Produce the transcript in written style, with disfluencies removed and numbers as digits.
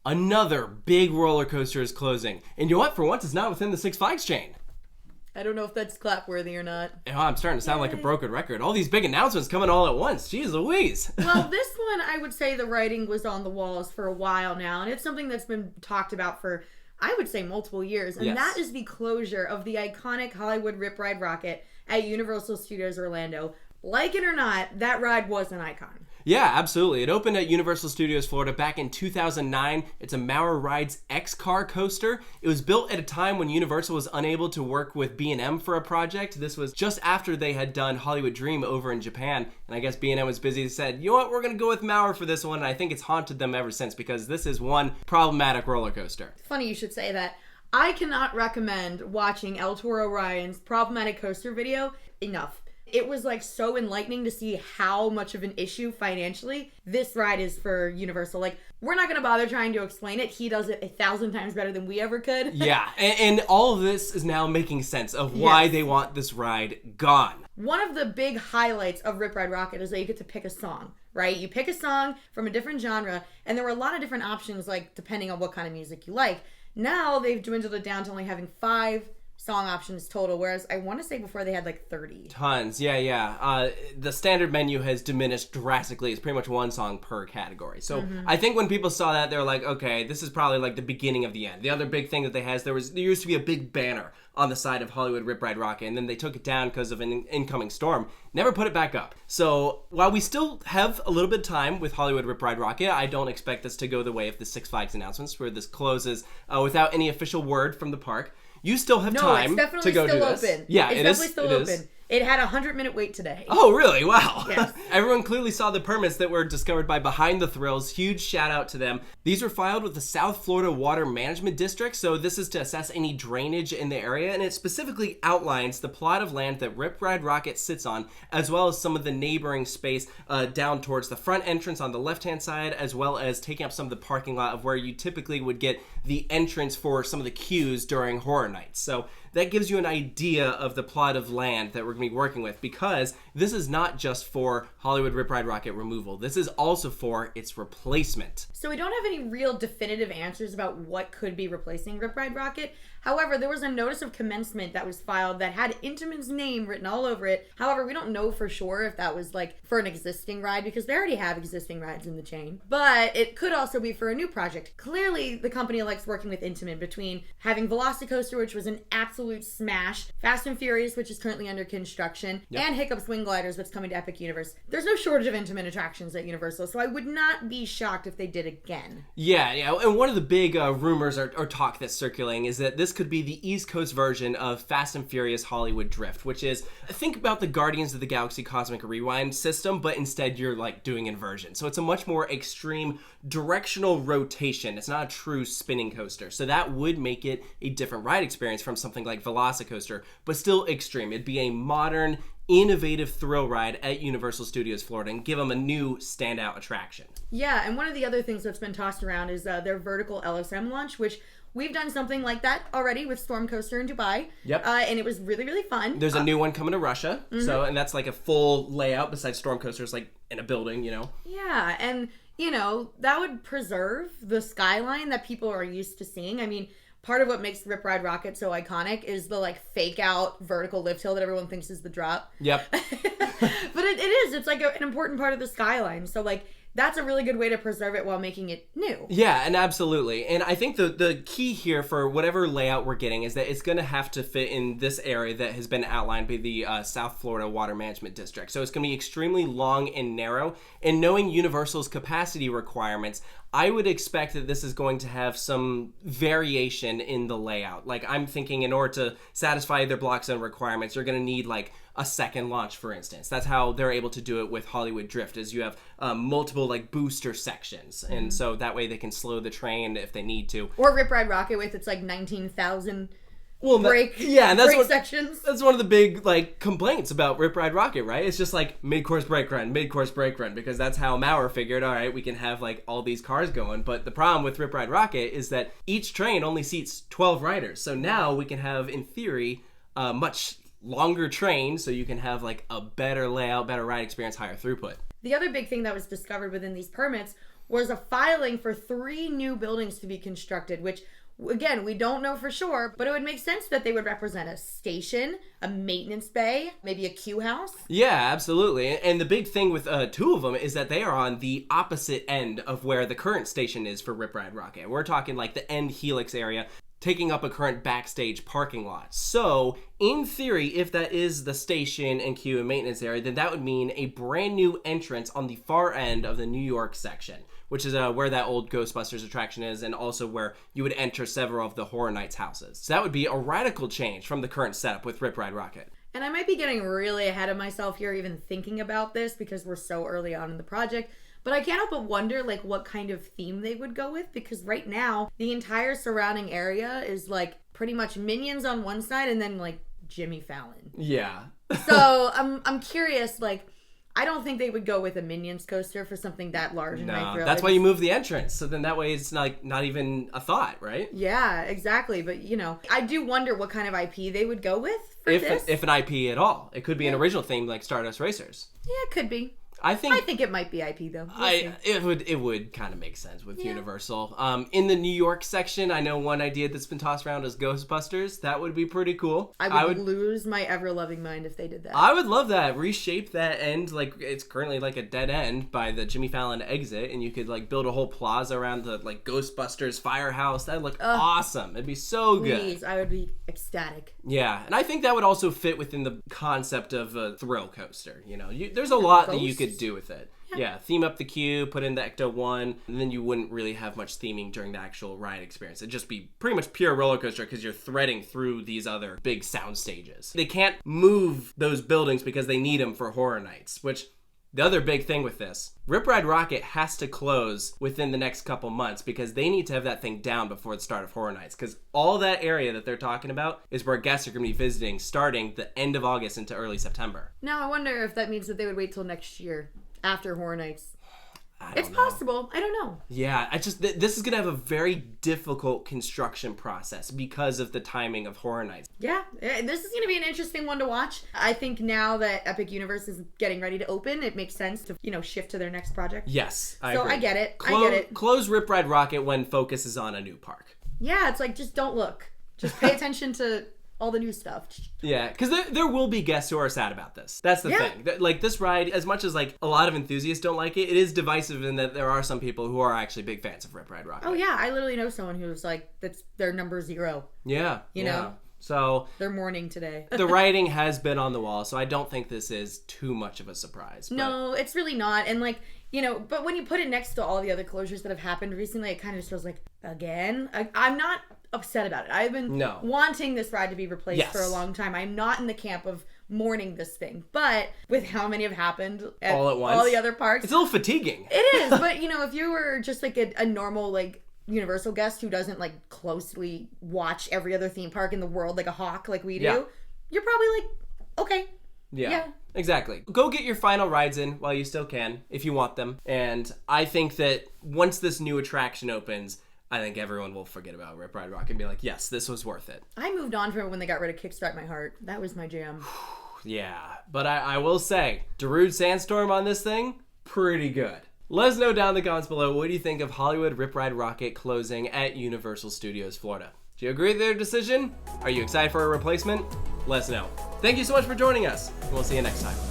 Another big roller coaster is closing. And you know what? For once, it's not within the Six Flags chain. I don't know if that's clap-worthy or not. Oh, I'm starting to sound like a broken record. All these big announcements coming all at once. Jeez Louise. Well, this one, I would say the writing was on the walls for a while now, and it's something that's been talked about for, I would say, multiple years. And that is the closure of the iconic Hollywood Rip Ride Rockit at Universal Studios Orlando. Like it or not, that ride was an icon. Yeah, absolutely. It opened at Universal Studios Florida back in 2009. It's a Maurer Rides X-Car coaster. It was built at a time when Universal was unable to work with B&M for a project. This was just after they had done Hollywood Dream over in Japan. And I guess B&M was busy and said, you know what, we're going to go with Maurer for this one. And I think it's haunted them ever since because this is one problematic roller coaster. Funny you should say that. I cannot recommend watching El Toro Ryan's problematic coaster video enough. It was like so enlightening to see how much of an issue financially this ride is for Universal. Like, we're not going to bother trying to explain it. He does it 1,000 times better than we ever could. Yeah, and all of this is now making sense of why they want this ride gone. One of the big highlights of Rip Ride Rockit is that you get to pick a song, right? You pick a song from a different genre, and there were a lot of different options, like, depending on what kind of music you like. Now they've dwindled it down to only having 5 song options total, whereas I want to say before they had like 30. Tons, yeah. The standard menu has diminished drastically. It's pretty much one song per category. So I think when people saw that, they were like, okay, this is probably like the beginning of the end. The other big thing that they had, there used to be a big banner on the side of Hollywood Rip Ride Rockit, and then they took it down because of an incoming storm. Never put it back up. So while we still have a little bit of time with Hollywood Rip Ride Rockit, I don't expect this to go the way of the Six Flags announcements, where this closes without any official word from the park. You still have time to go do this. Open. Yeah, it's definitely still open. It had a 100-minute wait today. Oh, really? Wow. Yes. Everyone clearly saw the permits that were discovered by Behind the Thrills. Huge shout out to them. These were filed with the South Florida Water Management District, so this is to assess any drainage in the area, and it specifically outlines the plot of land that Rip Ride Rockit sits on, as well as some of the neighboring space down towards the front entrance on the left-hand side, as well as taking up some of the parking lot of where you typically would get the entrance for some of the queues during horror nights. So that gives you an idea of the plot of land that we're going to be working with, because this is not just for Hollywood Rip Ride Rockit removal. This is also for its replacement. So we don't have any real definitive answers about what could be replacing Rip Ride Rockit. However, there was a notice of commencement that was filed that had Intamin's name written all over it. However, we don't know for sure if that was like for an existing ride, because they already have existing rides in the chain. But it could also be for a new project. Clearly, the company likes working with Intamin, between having Velocicoaster, which was an absolute smash, Fast and Furious, which is currently under construction, and Hiccup Swing Gliders, that's coming to Epic Universe. There's no shortage of Intamin attractions at Universal, so I would not be shocked if they did again. Yeah, and one of the big rumors or talk that's circulating is that this could be the East Coast version of Fast and Furious Hollywood Drift, which is, think about the Guardians of the Galaxy Cosmic Rewind system, but instead you're like doing inversion. So it's a much more extreme directional rotation. It's not a true spinning coaster. So that would make it a different ride experience from something like Velocicoaster, but still extreme. It'd be a modern, innovative thrill ride at Universal Studios Florida and give them a new standout attraction. Yeah, and one of the other things that's been tossed around is their vertical LSM launch, which we've done something like that already with Storm Coaster in Dubai. Yep. And it was really, really fun. There's a new one coming to Russia. So, and that's like a full layout besides Storm Coasters, like in a building, you know? Yeah, and, you know, that would preserve the skyline that people are used to seeing. I mean, part of what makes Rip Ride Rockit so iconic is the, like, fake-out vertical lift hill that everyone thinks is the drop. Yep. But it is. It's, like, an important part of the skyline. So, like, that's a really good way to preserve it while making it new. Yeah, and absolutely. And I think the key here for whatever layout we're getting is that it's going to have to fit in this area that has been outlined by the South Florida Water Management District. So it's going to be extremely long and narrow. And knowing Universal's capacity requirements, I would expect that this is going to have some variation in the layout. Like, I'm thinking in order to satisfy their block zone requirements, you're going to need, like, a second launch, for instance. That's how they're able to do it with Hollywood Drift, is you have multiple, like, booster sections. And so that way they can slow the train if they need to. Or Rip Ride Rockit with its, like, 19,000... break sections. That's one of the big, like, complaints about Rip Ride Rockit, right? It's just like mid-course brake run, because that's how Maurer figured, all right, we can have, like, all these cars going. But the problem with Rip Ride Rockit is that each train only seats 12 riders. So now we can have, in theory, a much longer train, so you can have, like, a better layout, better ride experience, higher throughput. The other big thing that was discovered within these permits was a filing for 3 new buildings to be constructed, which, again, we don't know for sure, but it would make sense that they would represent a station, a maintenance bay, maybe a queue house. Yeah, absolutely. And the big thing with 2 of them is that they are on the opposite end of where the current station is for Rip Ride Rockit. We're talking like the end helix area, taking up a current backstage parking lot. So, in theory, if that is the station and queue and maintenance area, then that would mean a brand new entrance on the far end of the New York section, which is where that old Ghostbusters attraction is, and also where you would enter several of the Horror Nights houses. So that would be a radical change from the current setup with Rip Ride Rockit. And I might be getting really ahead of myself here even thinking about this because we're so early on in the project. But I can't help but wonder, like, what kind of theme they would go with, because right now, the entire surrounding area is, like, pretty much Minions on one side and then, like, Jimmy Fallon. Yeah. So, I'm curious, like, I don't think they would go with a Minions coaster for something that large and No, high. that's why you move the entrance. So then that way it's like not even a thought, right? Yeah, exactly. But, you know, I do wonder what kind of IP they would go with for this. If an IP at all. It could be an original theme like Stardust Racers. Yeah, it could be. I think it might be IP though. We'll see. It would kind of make sense with Universal. In the New York section, I know one idea that's been tossed around is Ghostbusters. That would be pretty cool. I would lose my ever-loving mind if they did that. I would love that. Reshape that end, like it's currently like a dead end by the Jimmy Fallon exit, and you could like build a whole plaza around the like Ghostbusters firehouse. That'd look awesome. It'd be so good. Please, I would be ecstatic. Yeah, and I think that would also fit within the concept of a thrill coaster. You know, there's a lot that you could do with it. Yeah, theme up the queue, put in the Ecto 1, and then you wouldn't really have much theming during the actual ride experience. It'd just be pretty much pure roller coaster because you're threading through these other big sound stages. They can't move those buildings because they need them for Horror Nights, which... The other big thing with this, Rip Ride Rockit has to close within the next couple months because they need to have that thing down before the start of Horror Nights. Because all that area that they're talking about is where guests are going to be visiting starting the end of August into early September. Now, I wonder if that means that they would wait till next year after Horror Nights. It's possible. I don't know. Yeah, this is going to have a very difficult construction process because of the timing of Horror Nights. Yeah, this is going to be an interesting one to watch. I think now that Epic Universe is getting ready to open, it makes sense to, shift to their next project. Yes, I agree. I get it. I get it. Close Rip Ride Rockit when focus is on a new park. Yeah, it's like, just don't look. Just pay attention to all the new stuff. Yeah, because there will be guests who are sad about this. That's the thing. Like, this ride, as much as, like, a lot of enthusiasts don't like it, it is divisive in that there are some people who are actually big fans of Rip Ride Rockit. Oh, yeah. I literally know someone who's, like, that's their number 0. Yeah. You know? So... They're mourning today. The writing has been on the wall, so I don't think this is too much of a surprise. But... No, it's really not. And, like... but when you put it next to all the other closures that have happened recently, it kind of just feels like, again? I'm not upset about it. I've been wanting this ride to be replaced for a long time. I'm not in the camp of mourning this thing. But with how many have happened at all at once, all the other parks... It's a little fatiguing. It is, but, if you were just like a normal, like, Universal guest who doesn't, like, closely watch every other theme park in the world like a hawk like we do, you're probably like, okay. Yeah, exactly. Go get your final rides in while you still can, if you want them. And I think that once this new attraction opens, I think everyone will forget about Rip Ride Rockit and be like, yes, this was worth it. I moved on from it when they got rid of Kickstart My Heart. That was my jam. Yeah, but I will say, Darude Sandstorm on this thing, pretty good. Let us know down in the comments below, what do you think of Hollywood Rip Ride Rockit closing at Universal Studios Florida? Do you agree with their decision? Are you excited for a replacement? Let us know. Thank you so much for joining us, and we'll see you next time.